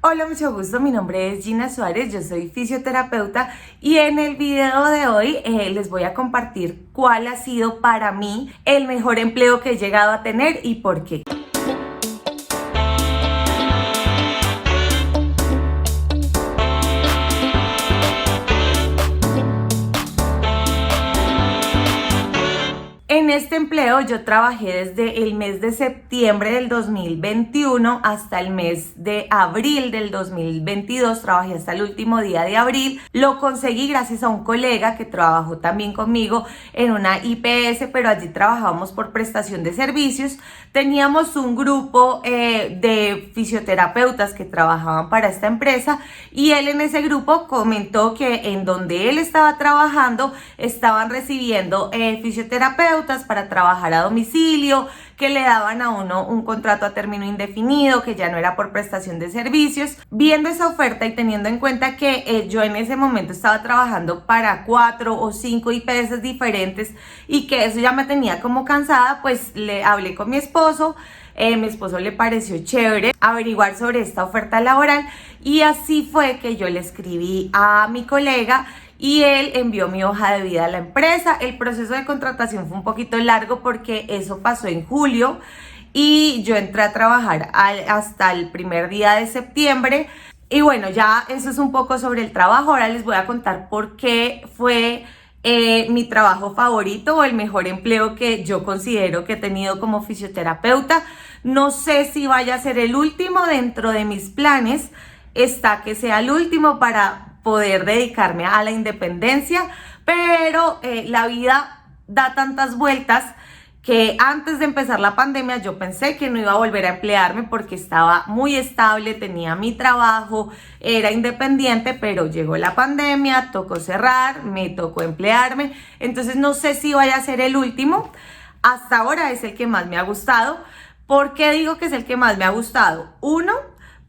Hola, mucho gusto, mi nombre es Gina Suárez, yo soy fisioterapeuta y en el video de hoy les voy a compartir cuál ha sido para mí el mejor empleo que he llegado a tener y por qué. En este empleo yo trabajé desde el mes de septiembre del 2021 hasta el mes de abril del 2022, trabajé hasta el último día de abril. Lo conseguí gracias a un colega que trabajó también conmigo en una IPS, pero allí trabajábamos por prestación de servicios. Teníamos un grupo de fisioterapeutas que trabajaban para esta empresa y él en ese grupo comentó que en donde él estaba trabajando estaban recibiendo fisioterapeutas para trabajar a domicilio, que le daban a uno un contrato a término indefinido, que ya no era por prestación de servicios. Viendo esa oferta y teniendo en cuenta que yo en ese momento estaba trabajando para 4 o 5 IPS diferentes y que eso ya me tenía como cansada, pues le hablé con mi esposo. Mi esposo le pareció chévere averiguar sobre esta oferta laboral y así fue que yo le escribí a mi colega y él envió mi hoja de vida a la empresa. El proceso de contratación fue un poquito largo porque eso pasó en julio y yo entré a trabajar hasta el primer día de septiembre. Y bueno, ya eso es un poco sobre el trabajo. Ahora les voy a contar por qué fue mi trabajo favorito o el mejor empleo que yo considero que he tenido como fisioterapeuta. No sé si vaya a ser el último, dentro de mis planes está que sea el último para poder dedicarme a la independencia, pero la vida da tantas vueltas que antes de empezar la pandemia yo pensé que no iba a volver a emplearme porque estaba muy estable, tenía mi trabajo, era independiente, pero llegó la pandemia, tocó cerrar, me tocó emplearme, entonces no sé si vaya a ser el último. Hasta ahora es el que más me ha gustado. ¿Por qué digo que es el que más me ha gustado? Uno,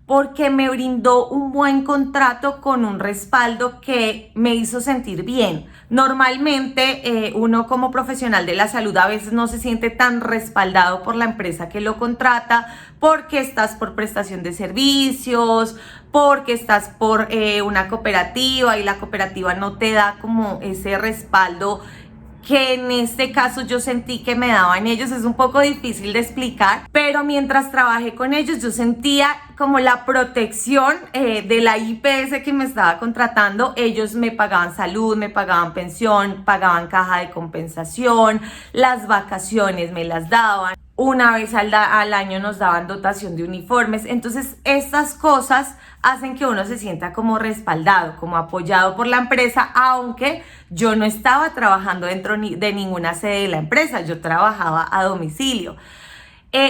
porque me brindó un buen contrato con un respaldo que me hizo sentir bien. Normalmente uno como profesional de la salud a veces no se siente tan respaldado por la empresa que lo contrata porque estás por prestación de servicios, porque estás por una cooperativa y la cooperativa no te da como ese respaldo que en este caso yo sentí que me daban ellos. Es un poco difícil de explicar, pero mientras trabajé con ellos yo sentía como la protección de la IPS que me estaba contratando. Ellos me pagaban salud, me pagaban pensión, pagaban caja de compensación, las vacaciones me las daban. Una vez al año nos daban dotación de uniformes. Entonces estas cosas hacen que uno se sienta como respaldado, como apoyado por la empresa, aunque yo no estaba trabajando dentro de ninguna sede de la empresa, yo trabajaba a domicilio.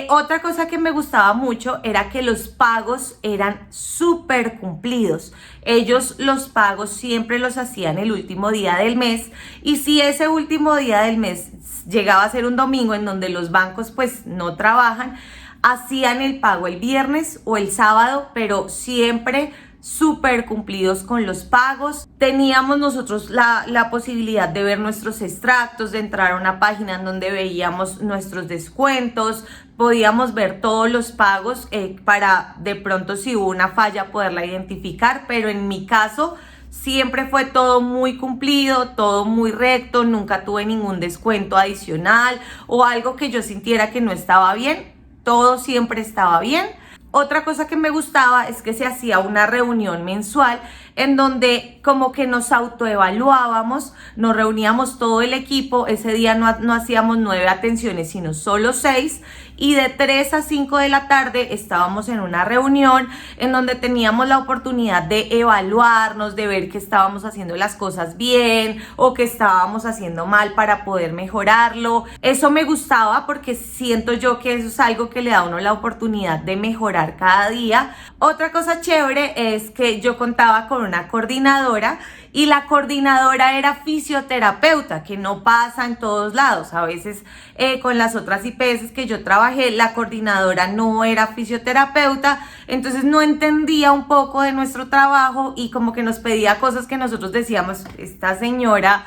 Otra cosa que me gustaba mucho era que los pagos eran súper cumplidos. Ellos los pagos siempre los hacían el último día del mes y si ese último día del mes llegaba a ser un domingo en donde los bancos pues no trabajan, hacían el pago el viernes o el sábado, pero siempre súper cumplidos con los pagos. Teníamos nosotros la posibilidad de ver nuestros extractos, de entrar a una página en donde veíamos nuestros descuentos, podíamos ver todos los pagos para de pronto si hubo una falla poderla identificar, pero en mi caso siempre fue todo muy cumplido, todo muy recto, nunca tuve ningún descuento adicional o algo que yo sintiera que no estaba bien, todo siempre estaba bien. Otra cosa que me gustaba es que se hacía una reunión mensual en donde como que nos autoevaluábamos, nos reuníamos todo el equipo. Ese día no hacíamos 9 atenciones, sino solo 6, y de 3 a 5 de la tarde estábamos en una reunión en donde teníamos la oportunidad de evaluarnos, de ver que estábamos haciendo las cosas bien o que estábamos haciendo mal para poder mejorarlo. Eso me gustaba porque siento yo que eso es algo que le da a uno la oportunidad de mejorar cada día. Otra cosa chévere es que yo contaba con una coordinadora y la coordinadora era fisioterapeuta, que no pasa en todos lados. A veces con las otras IPS que yo trabajé, la coordinadora no era fisioterapeuta, entonces no entendía un poco de nuestro trabajo y como que nos pedía cosas que nosotros decíamos, esta señora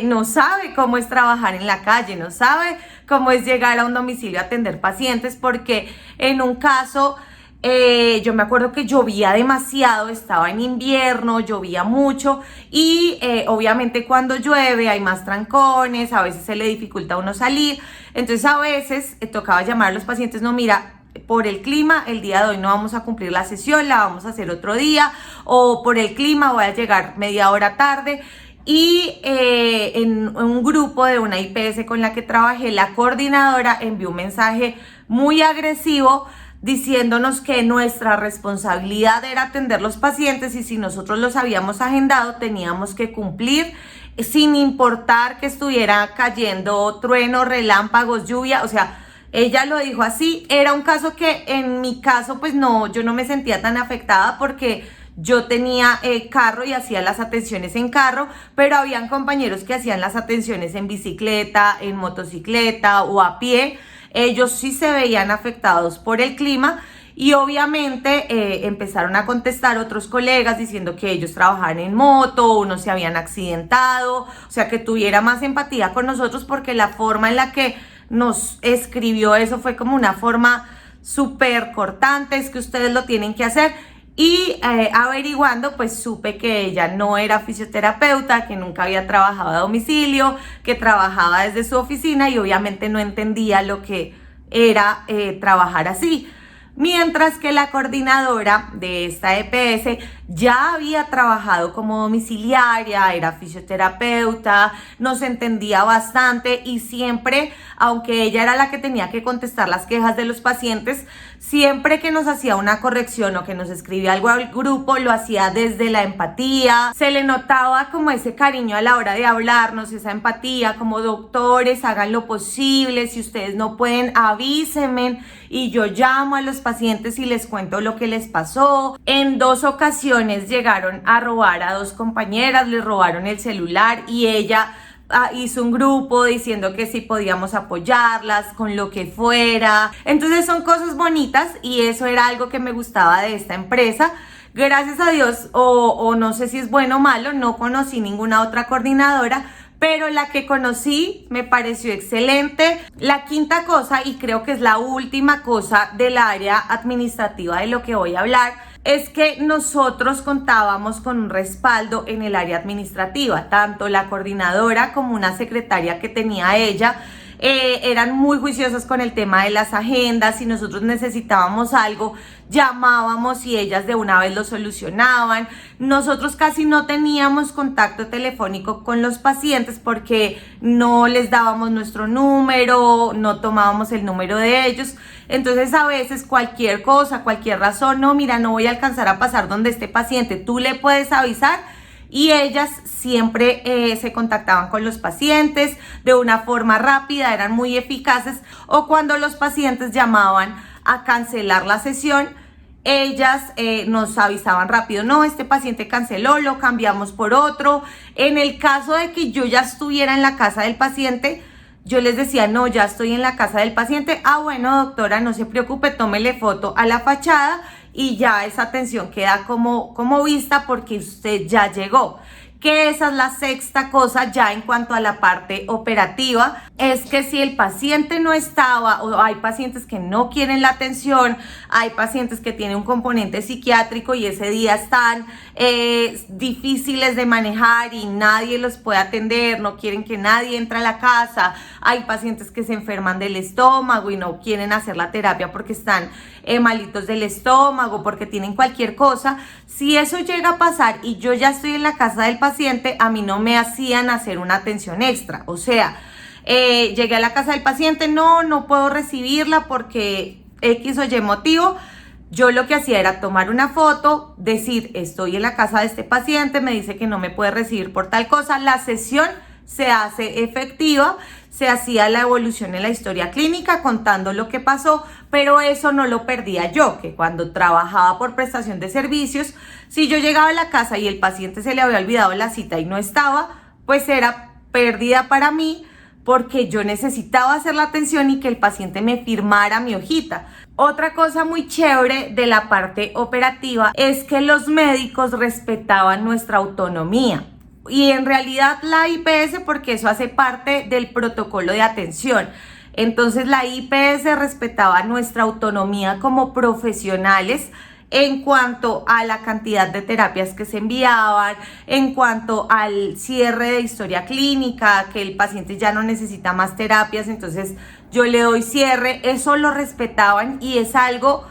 no sabe cómo es trabajar en la calle, no sabe cómo es llegar a un domicilio a atender pacientes, porque en un caso Yo me acuerdo que llovía demasiado, estaba en invierno, llovía mucho y obviamente cuando llueve hay más trancones, a veces se le dificulta a uno salir, entonces a veces tocaba llamar a los pacientes, no, mira, por el clima el día de hoy no vamos a cumplir la sesión, la vamos a hacer otro día, o por el clima voy a llegar media hora tarde. Y en un grupo de una IPS con la que trabajé, la coordinadora envió un mensaje muy agresivo diciéndonos que nuestra responsabilidad era atender los pacientes y si nosotros los habíamos agendado teníamos que cumplir sin importar que estuviera cayendo trueno, relámpagos, lluvia, o sea, ella lo dijo así. Era un caso que en mi caso pues no, yo no me sentía tan afectada porque yo tenía carro y hacía las atenciones en carro, pero habían compañeros que hacían las atenciones en bicicleta, en motocicleta o a pie. Ellos sí se veían afectados por el clima y obviamente empezaron a contestar otros colegas diciendo que ellos trabajaban en moto, unos se habían accidentado, o sea, que tuviera más empatía con nosotros porque la forma en la que nos escribió eso fue como una forma súper cortante, es que ustedes lo tienen que hacer. Y averiguando, pues supe que ella no era fisioterapeuta, que nunca había trabajado a domicilio, que trabajaba desde su oficina y obviamente no entendía lo que era trabajar así. Mientras que la coordinadora de esta EPS ya había trabajado como domiciliaria, era fisioterapeuta, nos entendía bastante y siempre, aunque ella era la que tenía que contestar las quejas de los pacientes, siempre que nos hacía una corrección o que nos escribía algo al grupo, lo hacía desde la empatía. Se le notaba como ese cariño a la hora de hablarnos, esa empatía, como doctores, hagan lo posible, si ustedes no pueden, avísenme y yo llamo a los pacientes y les cuento lo que les pasó. En 2 ocasiones llegaron a robar a 2 compañeras, les robaron el celular y ella hizo un grupo diciendo que sí podíamos apoyarlas con lo que fuera. Entonces son cosas bonitas y eso era algo que me gustaba de esta empresa. Gracias a Dios, o no sé si es bueno o malo, no conocí ninguna otra coordinadora, pero la que conocí me pareció excelente. La quinta cosa, y creo que es la última cosa del área administrativa de lo que voy a hablar, es que nosotros contábamos con un respaldo en el área administrativa, tanto la coordinadora como una secretaria que tenía ella. Eran muy juiciosas con el tema de las agendas. Si nosotros necesitábamos algo, llamábamos y ellas de una vez lo solucionaban. Nosotros casi no teníamos contacto telefónico con los pacientes porque no les dábamos nuestro número, no tomábamos el número de ellos. Entonces a veces cualquier cosa, cualquier razón, no, mira, no voy a alcanzar a pasar donde este paciente, tú le puedes avisar. Y ellas siempre se contactaban con los pacientes de una forma rápida, eran muy eficaces. O cuando los pacientes llamaban a cancelar la sesión, ellas nos avisaban rápido, no, este paciente canceló, lo cambiamos por otro. En el caso de que yo ya estuviera en la casa del paciente, yo les decía, no, ya estoy en la casa del paciente. Ah, bueno, doctora, no se preocupe, tómele foto a la fachada y ya esa atención queda como vista porque usted ya llegó. Que esa es la sexta cosa ya en cuanto a la parte operativa, es que si el paciente no estaba o hay pacientes que no quieren la atención, hay pacientes que tienen un componente psiquiátrico y ese día están difíciles de manejar y nadie los puede atender, no quieren que nadie entre a la casa, hay pacientes que se enferman del estómago y no quieren hacer la terapia porque están malitos del estómago, porque tienen cualquier cosa. Si eso llega a pasar y yo ya estoy en la casa del paciente, a mí no me hacían hacer una atención extra. O sea, llegué a la casa del paciente, no puedo recibirla porque X o Y motivo. Yo lo que hacía era tomar una foto, decir, estoy en la casa de este paciente, me dice que no me puede recibir por tal cosa. La sesión se hace efectiva, se hacía la evolución en la historia clínica contando lo que pasó, pero eso no lo perdía yo, que cuando trabajaba por prestación de servicios, si yo llegaba a la casa y el paciente se le había olvidado la cita y no estaba, pues era pérdida para mí porque yo necesitaba hacer la atención y que el paciente me firmara mi hojita. Otra cosa muy chévere de la parte operativa es que los médicos respetaban nuestra autonomía. Y en realidad la IPS, porque eso hace parte del protocolo de atención. Entonces la IPS respetaba nuestra autonomía como profesionales en cuanto a la cantidad de terapias que se enviaban, en cuanto al cierre de historia clínica, que el paciente ya no necesita más terapias, entonces yo le doy cierre. Eso lo respetaban y es algo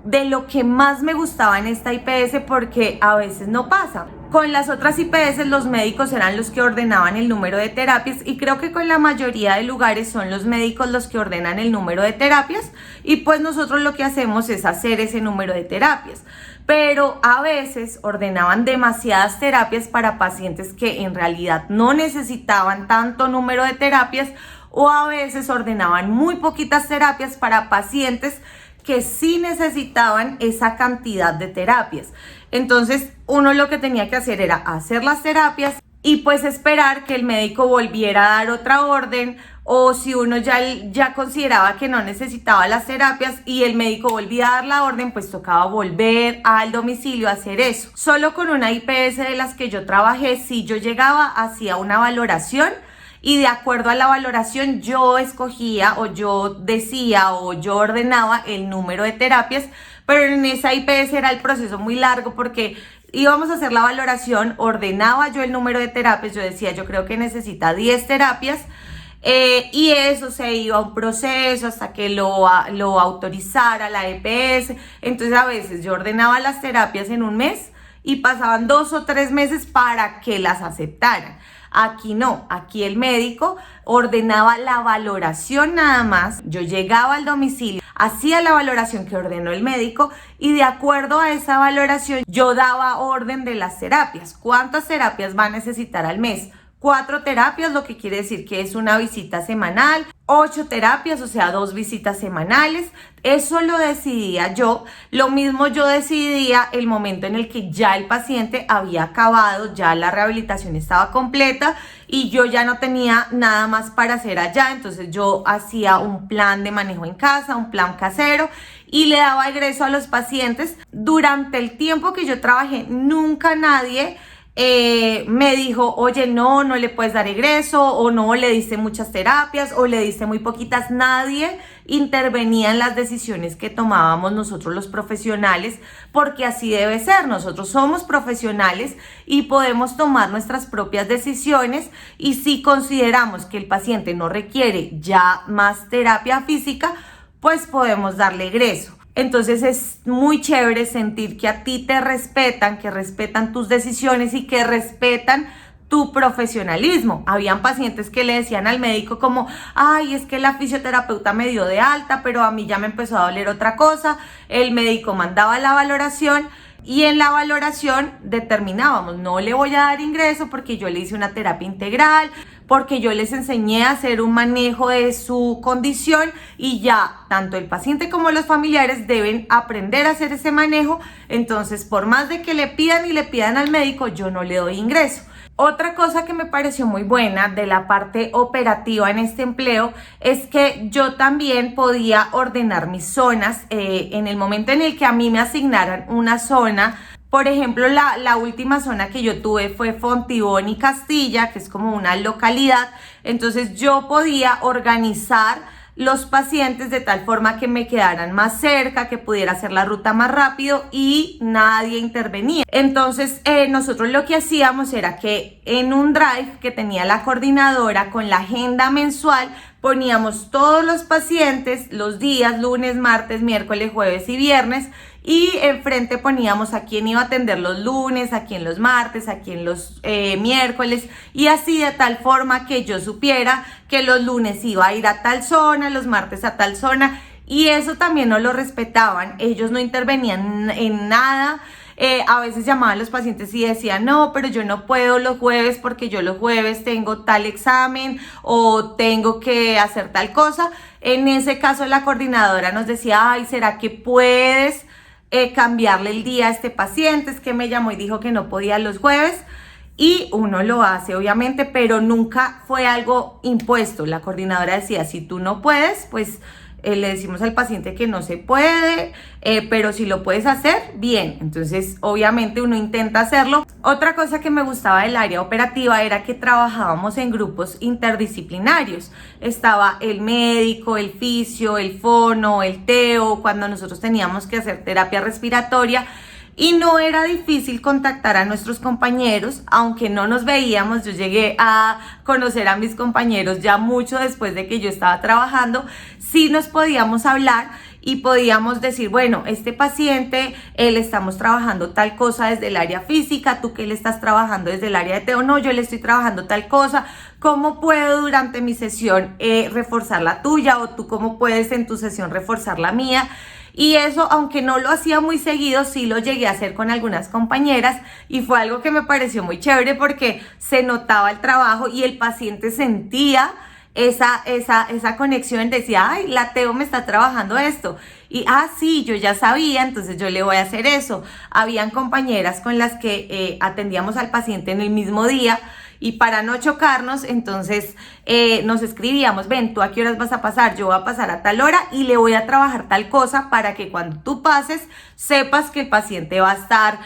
de lo que más me gustaba en esta IPS, porque a veces no pasa. Con las otras IPS los médicos eran los que ordenaban el número de terapias, y creo que con la mayoría de lugares son los médicos los que ordenan el número de terapias, y pues nosotros lo que hacemos es hacer ese número de terapias. Pero a veces ordenaban demasiadas terapias para pacientes que en realidad no necesitaban tanto número de terapias, o a veces ordenaban muy poquitas terapias para pacientes que sí necesitaban esa cantidad de terapias. Entonces uno lo que tenía que hacer era hacer las terapias y pues esperar que el médico volviera a dar otra orden, o si uno ya consideraba que no necesitaba las terapias y el médico volvía a dar la orden, pues tocaba volver al domicilio a hacer eso. Solo con una IPS de las que yo trabajé, si yo llegaba, hacía una valoración, y de acuerdo a la valoración yo escogía o yo decía o yo ordenaba el número de terapias, pero en esa IPS era el proceso muy largo porque íbamos a hacer la valoración, ordenaba yo el número de terapias, yo decía yo creo que necesita 10 terapias, y eso se iba a un proceso hasta que lo autorizara la EPS. Entonces a veces yo ordenaba las terapias en un mes y pasaban 2 o 3 meses para que las aceptaran. Aquí no, aquí el médico ordenaba la valoración nada más. Yo llegaba al domicilio, hacía la valoración que ordenó el médico y de acuerdo a esa valoración yo daba orden de las terapias. ¿Cuántas terapias va a necesitar al mes? 4 terapias, lo que quiere decir que es una visita semanal, 8 terapias, o sea, 2 visitas semanales. Eso lo decidía yo. Lo mismo yo decidía el momento en el que ya el paciente había acabado, ya la rehabilitación estaba completa y yo ya no tenía nada más para hacer allá. Entonces yo hacía un plan de manejo en casa, un plan casero, y le daba egreso a los pacientes. Durante el tiempo que yo trabajé, nunca nadie me dijo, oye, no le puedes dar egreso, o no, le diste muchas terapias, o le diste muy poquitas. Nadie intervenía en las decisiones que tomábamos nosotros los profesionales, porque así debe ser. Nosotros somos profesionales y podemos tomar nuestras propias decisiones, y si consideramos que el paciente no requiere ya más terapia física, pues podemos darle egreso. Entonces es muy chévere sentir que a ti te respetan, que respetan tus decisiones y que respetan tu profesionalismo. Habían pacientes que le decían al médico como, ay, es que la fisioterapeuta me dio de alta, pero a mí ya me empezó a doler otra cosa. El médico mandaba la valoración y en la valoración determinábamos, no le voy a dar ingreso porque yo le hice una terapia integral, porque yo les enseñé a hacer un manejo de su condición, y ya tanto el paciente como los familiares deben aprender a hacer ese manejo. Entonces, por más de que le pidan y le pidan al médico, yo no le doy ingreso. Otra cosa que me pareció muy buena de la parte operativa en este empleo es que yo también podía ordenar mis zonas en el momento en el que a mí me asignaran una zona. Por ejemplo, la última zona que yo tuve fue Fontibón y Castilla, que es como una localidad. Entonces yo podía organizar los pacientes de tal forma que me quedaran más cerca, que pudiera hacer la ruta más rápido y nadie intervenía. Entonces nosotros lo que hacíamos era que en un drive que tenía la coordinadora con la agenda mensual, poníamos todos los pacientes, los días, lunes, martes, miércoles, jueves y viernes, y enfrente poníamos a quién iba a atender los lunes, a quién los martes, a quién los miércoles, y así de tal forma que yo supiera que los lunes iba a ir a tal zona, los martes a tal zona, y eso también no lo respetaban. Ellos no intervenían en nada. A veces llamaban a los pacientes y decían, no, pero yo no puedo los jueves porque yo los jueves tengo tal examen o tengo que hacer tal cosa. En ese caso la coordinadora nos decía, ay, ¿será que puedes cambiarle el día a este paciente? Es que me llamó y dijo que no podía los jueves. Y uno lo hace, obviamente, pero nunca fue algo impuesto. La coordinadora decía, si tú no puedes, pues le decimos al paciente que no se puede, pero si lo puedes hacer, bien. Entonces, obviamente uno intenta hacerlo. Otra cosa que me gustaba del área operativa era que trabajábamos en grupos interdisciplinarios. Estaba el médico, el fisio, el fono, el teo, cuando nosotros teníamos que hacer terapia respiratoria. Y no era difícil contactar a nuestros compañeros, aunque no nos veíamos. Yo llegué a conocer a mis compañeros ya mucho después de que yo estaba trabajando. Sí nos podíamos hablar y podíamos decir, bueno, este paciente, le estamos trabajando tal cosa desde el área física, tú que le estás trabajando desde el área de teo, no, yo le estoy trabajando tal cosa, ¿cómo puedo durante mi sesión reforzar la tuya? O tú cómo puedes en tu sesión reforzar la mía. Y eso, aunque no lo hacía muy seguido, sí lo llegué a hacer con algunas compañeras y fue algo que me pareció muy chévere porque se notaba el trabajo y el paciente sentía esa conexión, decía, ay, la Teo me está trabajando esto. Y, sí, yo ya sabía, entonces yo le voy a hacer eso. Habían compañeras con las que atendíamos al paciente en el mismo día. Y para no chocarnos, entonces nos escribíamos, ven, ¿tú a qué horas vas a pasar? Yo voy a pasar a tal hora y le voy a trabajar tal cosa para que cuando tú pases sepas que el paciente va a estar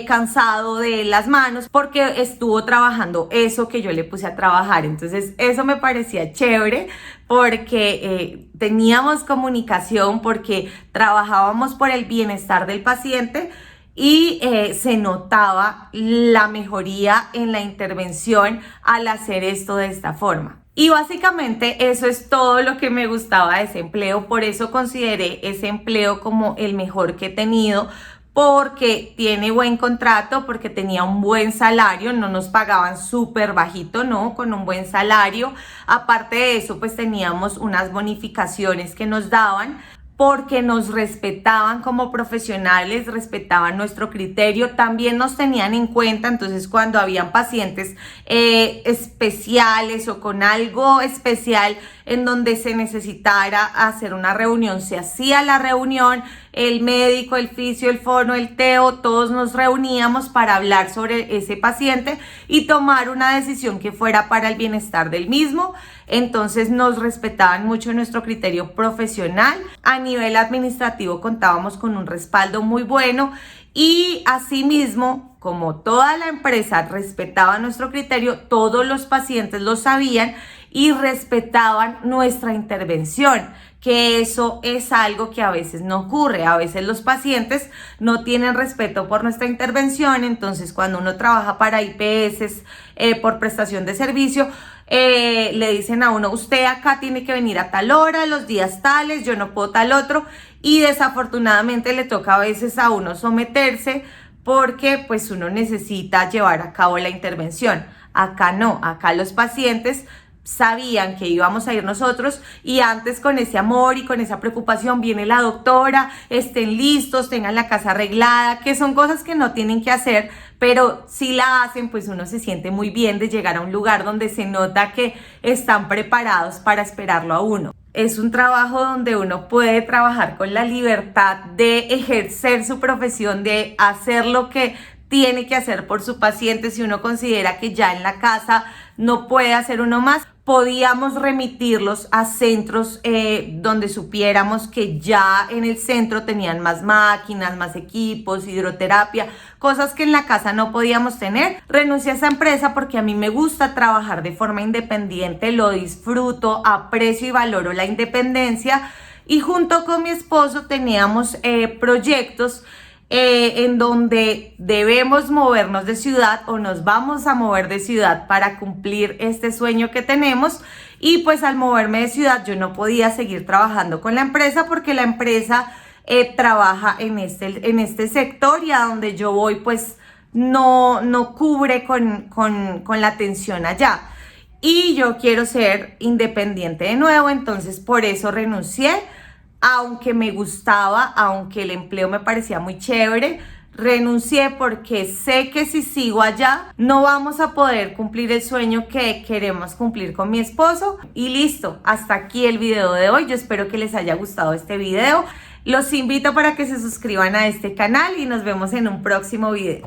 cansado de las manos porque estuvo trabajando eso que yo le puse a trabajar. Entonces eso me parecía chévere porque teníamos comunicación, porque trabajábamos por el bienestar del paciente. Y se notaba la mejoría en la intervención al hacer esto de esta forma. Y básicamente eso es todo lo que me gustaba de ese empleo. Por eso consideré ese empleo como el mejor que he tenido, porque tiene buen contrato, porque tenía un buen salario, no nos pagaban súper bajito, no, con un buen salario. Aparte de eso, pues teníamos unas bonificaciones que nos daban, porque nos respetaban como profesionales, respetaban nuestro criterio, también nos tenían en cuenta. Entonces cuando habían pacientes especiales o con algo especial en donde se necesitara hacer una reunión, se hacía la reunión, el médico, el fisio, el fono, el teo, todos nos reuníamos para hablar sobre ese paciente y tomar una decisión que fuera para el bienestar del mismo. Entonces nos respetaban mucho nuestro criterio profesional. A nivel administrativo contábamos con un respaldo muy bueno y asimismo, como toda la empresa respetaba nuestro criterio, todos los pacientes lo sabían y respetaban nuestra intervención, que eso es algo que a veces no ocurre. A veces los pacientes no tienen respeto por nuestra intervención. Entonces cuando uno trabaja para IPS por prestación de servicio, le dicen a uno, usted acá tiene que venir a tal hora, los días tales, yo no puedo tal otro, y desafortunadamente le toca a veces a uno someterse porque pues uno necesita llevar a cabo la intervención. Acá no, acá los pacientes sabían que íbamos a ir nosotros y antes, con ese amor y con esa preocupación, viene la doctora, estén listos, tengan la casa arreglada, que son cosas que no tienen que hacer, pero si la hacen, pues uno se siente muy bien de llegar a un lugar donde se nota que están preparados para esperarlo a uno. Es un trabajo donde uno puede trabajar con la libertad de ejercer su profesión, de hacer lo que tiene que hacer por su paciente. Si uno considera que ya en la casa no puede hacer uno más, podíamos remitirlos a centros donde supiéramos que ya en el centro tenían más máquinas, más equipos, hidroterapia, cosas que en la casa no podíamos tener. Renuncié a esa empresa porque a mí me gusta trabajar de forma independiente, lo disfruto, aprecio y valoro la independencia, y junto con mi esposo teníamos proyectos en donde debemos movernos de ciudad o nos vamos a mover de ciudad para cumplir este sueño que tenemos. Y pues al moverme de ciudad yo no podía seguir trabajando con la empresa porque la empresa trabaja en este sector, y a donde yo voy pues no cubre con la atención allá. Y yo quiero ser independiente de nuevo, entonces por eso renuncié. Aunque me gustaba, aunque el empleo me parecía muy chévere, renuncié porque sé que si sigo allá no vamos a poder cumplir el sueño que queremos cumplir con mi esposo. Y listo, hasta aquí el video de hoy. Yo espero que les haya gustado este video. Los invito para que se suscriban a este canal y nos vemos en un próximo video.